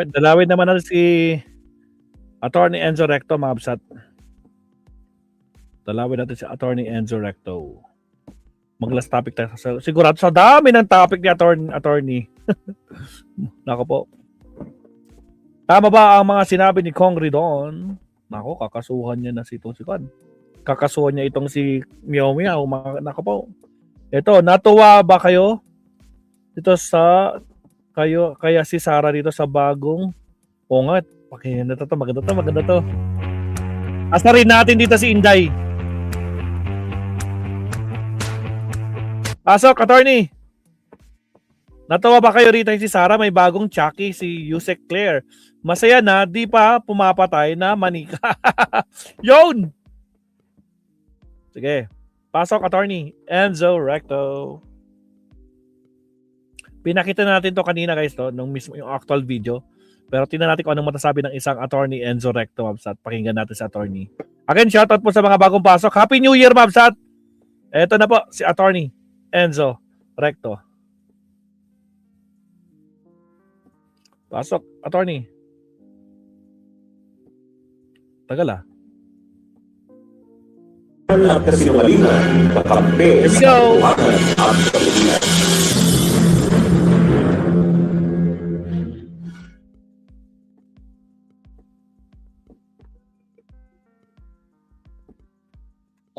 Alright, dalawin naman natin si Attorney Enzo Recto, mga absat. Dalawin natin si Attorney Enzo Recto. Mag-last topic tayo. Sigurado sa dami ng topic ni Attorney. Nako po. Tama ba ang mga sinabi ni Kong Ridon? Nako, kakasuhan niya na si Kwan. Kakasuhan niya itong si Meow Meow. Nako po. Ito, natuwa ba kayo? Dito sa kaya si Sarah dito sa bagong pungat. Maganda to. Asa rin natin dito si Inday. Pasok, Attorney. Natawa ba kayo rito si Sarah? May bagong Chucky, si Yusek Claire. Masaya na, di pa pumapatay na manika. Yun! Sige. Pasok, Attorney. Enzo Recto. Pinakita natin to kanina guys, nung mismo yung actual video. Pero tingnan natin kung anong matasabi ng isang Attorney Enzo Recto, Mabsat. Pakinggan natin sa Attorney. Again, shoutout po sa mga bagong pasok. Happy New Year, Mabsat! Eto na po, si Attorney Enzo Recto. Pasok, Attorney. Tagal ah. Here we go!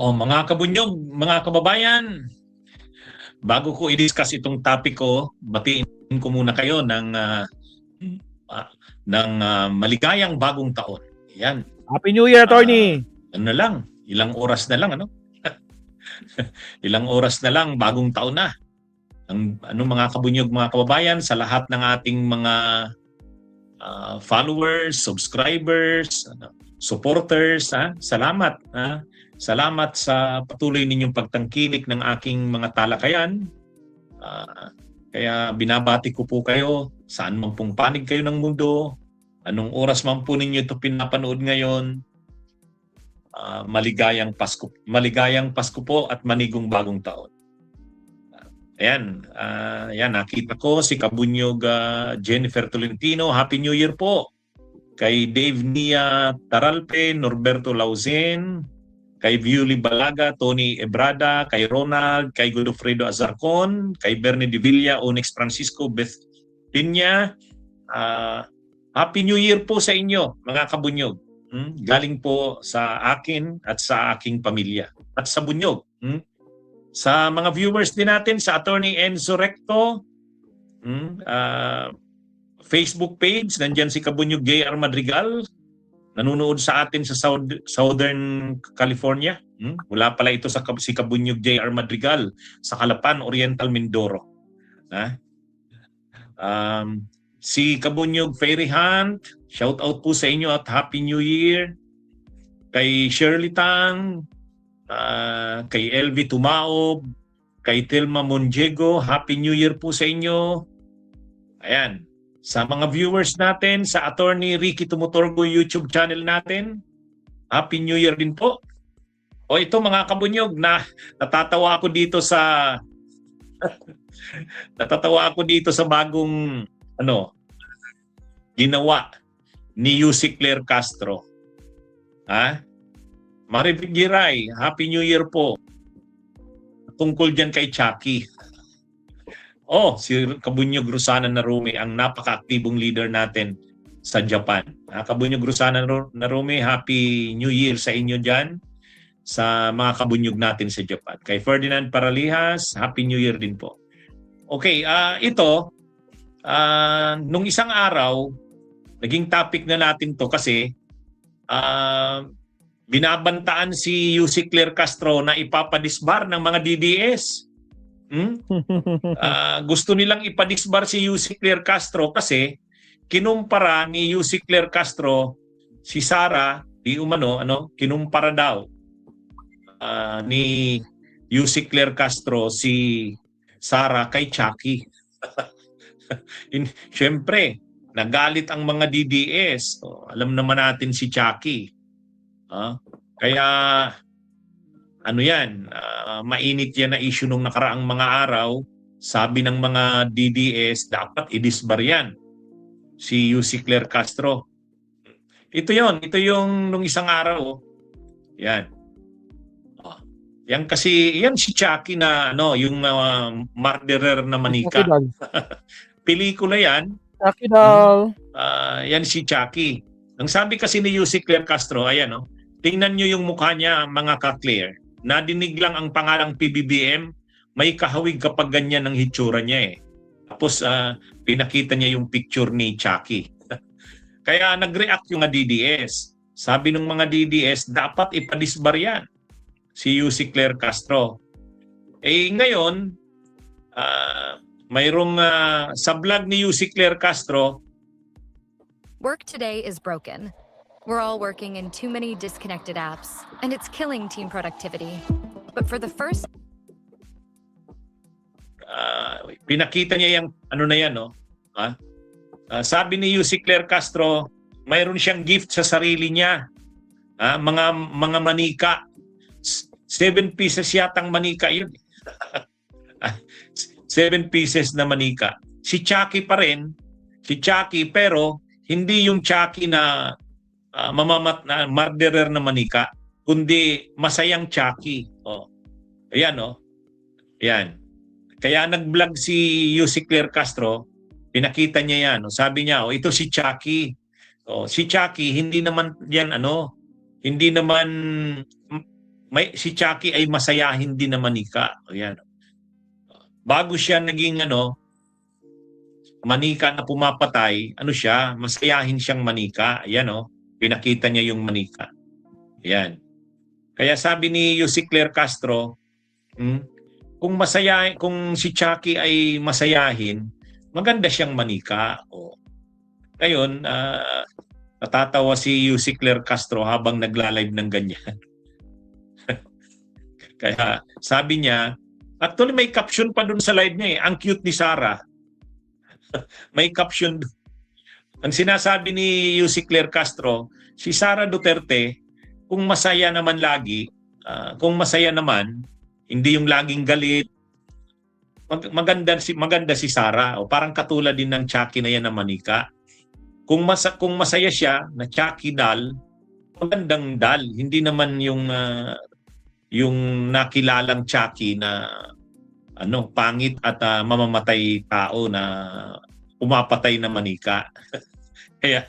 Mga kabunyog, mga kababayan, bago ko i-discuss itong topic ko, batiin ko muna kayo ng maligayang bagong taon. Yan. Happy New Year, Attorney! Ilang oras na lang, ano? Ilang oras na lang, bagong taon na. Mga kabunyog, mga kababayan, sa lahat ng ating mga followers, subscribers, supporters, salamat. Salamat sa patuloy ninyong pagtangkilik ng aking mga talakayan. Kaya binabati ko po kayo saan man pong panig kayo ng mundo, anong oras man po ninyo ito pinapanood ngayon. Maligayang Pasko po at manigong bagong taon. Ayan, nakita ko si Kabunyog Jennifer Tolentino. Happy New Year po. Kay Dave Nia Taralpe, Norberto Lauzen, kay Viuli Balaga, Tony Ebrada, kay Ronald, kay Godofredo Azarcon, kay Bernie de Villa, Onyx Francisco, Beth Pinya. Happy New Year po sa inyo, mga kabunyog. Galing po sa akin at sa aking pamilya at sa bunyog. Sa mga viewers din natin sa Attorney Enzo Recto, Facebook page, nandyan si Kabunyog J.R. Madrigal. Nanonood sa atin sa Southern California. Wala pala ito sa si Kabunyog J.R. Madrigal sa Calapan, Oriental, Mindoro. Si Kabunyog Fairy Hunt, shout out po sa inyo at Happy New Year. Kay Shirley Tang, kay Elvi Tumaob, kay Tilma Monjego, Happy New Year po sa inyo. Ayan. Sa mga viewers natin sa Attorney Ricky Tumutorgo YouTube channel natin, Happy New Year din po. Ito mga kabunyog, natatawa ako dito sa bagong ginawa ni Yusek Claire Castro. Maribig Giray, Happy New Year po. Tungkol dyan kay Chucky. Si Kabunyog Rosana Narumi, ang napaka-aktibong leader natin sa Japan. Kabunyog Rosana Narumi, Happy New Year sa inyo dyan, sa mga kabunyog natin sa Japan. Kay Ferdinand Paralihas, Happy New Year din po. Okay, nung isang araw, naging topic na natin to kasi binabantaan si Yusek Claire Castro na ipapadisbar ng mga DDS. Gusto nilang ipadisbar si Yusek Claire Castro kasi kinumpara ni Yusek Claire Castro si Sarah, kinumpara daw ni Yusek Claire Castro si Sarah kay Chucky. Siyempre, nagalit ang mga DDS. Alam naman natin si Chucky. Kaya mainit yan na issue nung nakaraang mga araw. Sabi ng mga DDS, dapat i-disbar yan. si UC Claire Castro. Ito yung nung isang araw. Yan. Yan kasi, yan si Chucky na yung murderer na manika. Pelikula yan. Chucky doll. Yan si Chucky. Ang sabi kasi ni UC Claire Castro, ayan tingnan nyo yung mukha niya, mga ka-Claire. Nadinig lang ang pangalang PBBM, may kahawig kapag ganyan ang hitsura niya Tapos pinakita niya yung picture ni Chucky. Kaya nag-react yung mga DDS. Sabi ng mga DDS, dapat ipadisbar yan si UC Claire Castro. Ngayon, mayroong sa vlog ni UC Claire Castro, Work today is broken. We're all working in too many disconnected apps, and it's killing team productivity. But for the first... pinakita niya yung na yan, sabi ni UC Claire Castro, mayroon siyang gift sa sarili niya. Mga manika. 7 pieces yatang manika yun. 7 pieces na manika. Si Chucky pa rin. Si Chucky, pero hindi yung Chucky na na murderer na manika, kundi masayang Chucky. Ayan, Ayan. Kaya nag-vlog si UC Claire Castro, pinakita niya yan. Sabi niya, ito si Chucky. Si Chucky, hindi naman yan, hindi naman, si Chucky ay masayahin din na manika. Ayan. Bago siya naging, manika na pumapatay, siya, masayahin siyang manika. Ayan, pinakita niya yung manika. Ayan. Kaya sabi ni UC Claire Castro, kung si Chucky ay masayahin, maganda siyang manika. Ngayon, natatawa si UC Claire Castro habang nagla-live ng ganyan. Kaya sabi niya, actually may caption pa dun sa live niya ang cute ni Sarah. May caption. Ang sinasabi ni UC Claire Castro, si Sara Duterte, kung masaya naman lagi, kung masaya naman, hindi yung laging galit, maganda si Sara. Parang katulad din ng Chucky na yan na manika. Kung masaya siya na Chucky doll, magandang doll. Hindi naman yung nakilalang Chucky na pangit at mamamatay tao na umapatay na manika. Kaya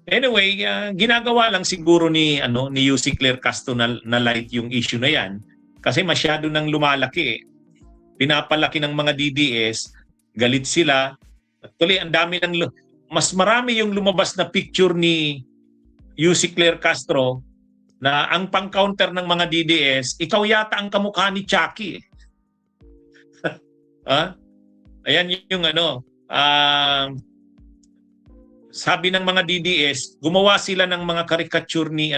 anyway, ginagawa lang siguro ni UC Claire Castro na light yung issue na yan kasi masyado nang lumalaki. Pinapalaki ng mga DDS, galit sila. Actually, mas marami yung lumabas na picture ni UC Claire Castro na ang pang-counter ng mga DDS, ikaw yata ang kamukha ni Chucky. Ayan yung sabi ng mga DDS, gumawa sila ng mga caricature ni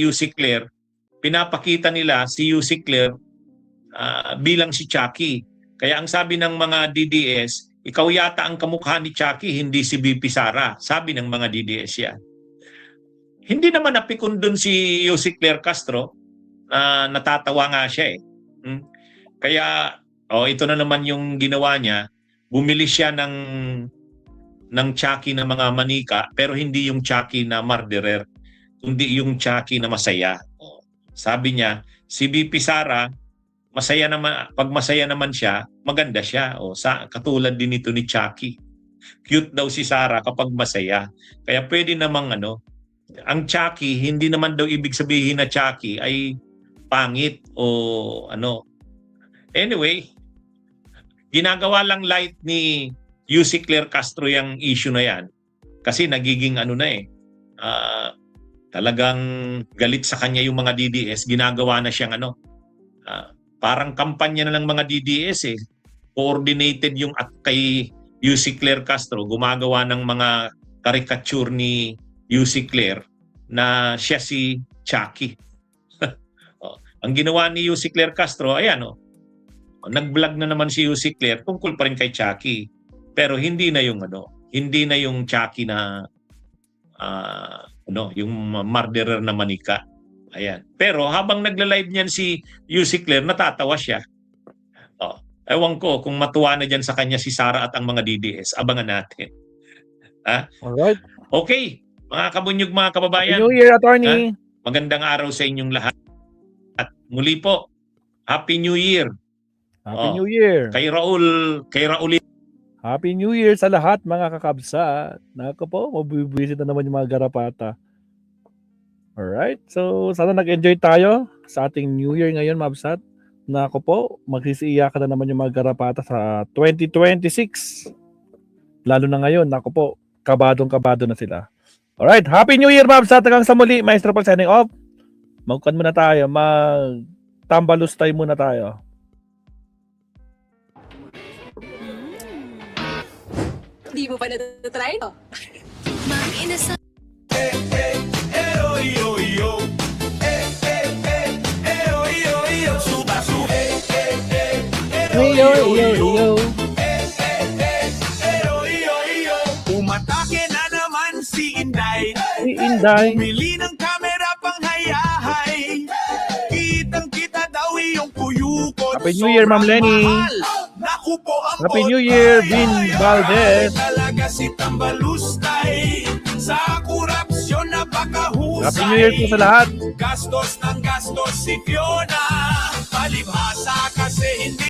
UC Claire. Pinapakita nila si UC Claire bilang si Chucky. Kaya ang sabi ng mga DDS, ikaw yata ang kamukha ni Chucky, hindi si BP Sara. Sabi ng mga DDS yan. Hindi naman napikon dun si UC Claire Castro, natatawa nga siya Kaya, ito na naman yung ginawa niya. Bumili siya ng Chucky na mga manika, pero hindi yung Chucky na murderer, kundi yung Chucky na masaya. Sabi niya, si BP Sara, masaya naman, pag masaya naman siya, maganda siya. Katulad din ito ni Chucky. Cute daw si Sara kapag masaya. Kaya pwede namang ang Chucky, hindi naman daw ibig sabihin na Chucky ay pangit o Anyway, ginagawa lang light ni UC Claire Castro yung issue na yan. Kasi nagiging talagang galit sa kanya yung mga DDS. Ginagawa na siyang parang kampanya na ng mga DDS Coordinated yung at kay UC Claire Castro, gumagawa ng mga caricature ni UC Claire na siya si Chucky. Ang ginawa ni UC Claire Castro, ayan nag-vlog na naman si UC Claire tungkol pa rin kay Chucky. Pero hindi na yung Chucky na yung murderer na manika. Ayan. Pero habang nagla-live niyan si UC Claire, natatawa siya. Ewan ko kung matuwa na diyan sa kanya si Sara at ang mga DDS. Abangan natin. Alright. Okay, mga kabunyog, mga Happy kababayan, New Year, attorney. magandang araw sa inyong lahat. At muli po, Happy New Year. Happy Oh. New Year. Kay Raul. Happy New Year sa lahat, mga kakabsat. Nako po, mabibisit na naman yung mga garapata. Alright, so sana nag-enjoy tayo sa ating New Year ngayon, mabsat. Nako po, magsisiiyakan na naman yung mga garapata sa 2026. Lalo na ngayon, nako po, kabadong-kabado na sila. Alright, Happy New Year, mabsat. Hanggang sa muli, Maestro Paul signing off. Magkuhan muna tayo, mag-tambalustay muna tayo. Di mo pa natatry to? Mang inasal. Umatake na naman si Inday. Si Inday. Bumili ng kamera pang hayahay. Kitang-kita daw iyong kuyukot. Happy New Year, Ma'am Lenny. Naku po ang Happy New Year, Vin Valdez. Talaga si Tambalustay. Sa korupsyon napakahusay. Happy New Year po sa lahat. Gastos ng gastos si Fiona. Palibhasa